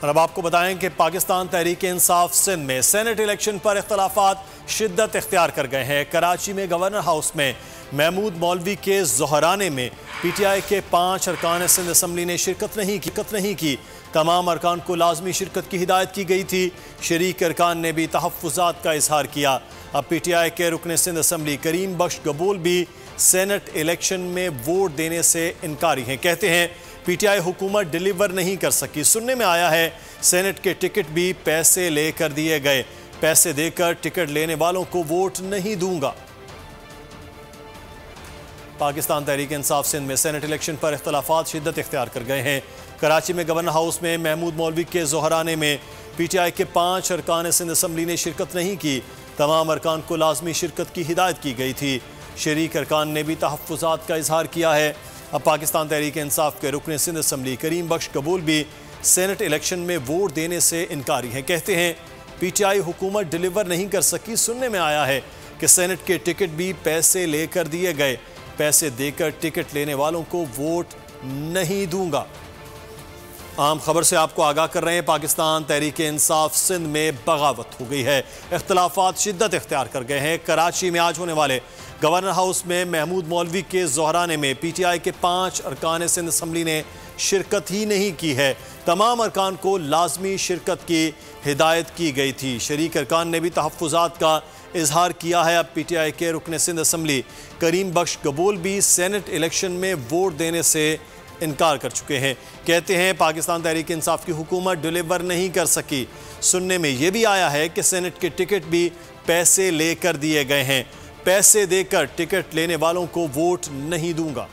और अब आपको बताएं कि पाकिस्तान तहरीक इंसाफ सिंध में सेनेट इलेक्शन पर इख्तलाफात शिद्दत इख्तियार कर गए हैं। कराची में गवर्नर हाउस में महमूद मौलवी के ज़ोहराने में PTI के 5 अरकान सिंध असम्बली ने शिरकत नहीं की। तमाम अरकान को लाजमी शिरकत की हिदायत की गई थी। शरीक अरकान ने भी तहफ़्फ़ुज़ात का इजहार किया। अब PTI के रुकन सिंध असम्बली करीम बख्श गबूल भी सेनेट इलेक्शन में वोट देने से इनकारी हैं। कहते हैं PTI हुकूमत डिलीवर नहीं कर सकी। सुनने में आया है सेनेट के टिकट भी पैसे लेकर दिए गए। पैसे देकर टिकट लेने वालों को वोट नहीं दूंगा। पाकिस्तान तहरीक इंसाफ सिंध में सेनेट इलेक्शन पर इख्तलाफात शिद्दत इख्तियार कर गए हैं। कराची में गवर्नर हाउस में महमूद मौलवी के ज़ोहराने में PTI के 5 अरकान सिंध असम्बली ने शिरकत नहीं की। तमाम अरकान को लाजमी शिरकत की हिदायत की गई थी। शरीक अरकान ने भी तहफ़्फ़ुज़ात का इजहार किया है। अब पाकिस्तान तहरीक इंसाफ के रुकन सिंध असम्बली करीम बख्श कबूल भी सेनेट इलेक्शन में वोट देने से इनकारी हैं। कहते हैं PTI हुकूमत डिलीवर नहीं कर सकी। सुनने में आया है कि सेनेट के टिकट भी पैसे लेकर दिए गए। पैसे देकर टिकट लेने वालों को वोट नहीं दूंगा। आम खबर से आपको आगाह कर रहे हैं, पाकिस्तान तहरीक इंसाफ सिंध में बगावत हो गई है। इख्तलाफात शिद्दत इख्तियार कर गए हैं। कराची में आज होने वाले गवर्नर हाउस में महमूद मौलवी के ज़ोहराने में PTI के 5 अरकान सिंध असम्बली ने शिरकत ही नहीं की है। तमाम अरकान को लाजमी शिरकत की हिदायत की गई थी। शरीक अरकान ने भी तहफ़्फ़ुज़ात का इजहार किया है। अब PTI के रुकन सिंध असम्बली करीम बख्श कबूल भी सेनेट इलेक्शन में वोट देने से इनकार कर चुके हैं। कहते हैं पाकिस्तान तहरीक इंसाफ की हुकूमत डिलीवर नहीं कर सकी। सुनने में यह भी आया है कि सेनेट के टिकट भी पैसे लेकर दिए गए हैं। पैसे देकर टिकट लेने वालों को वोट नहीं दूंगा।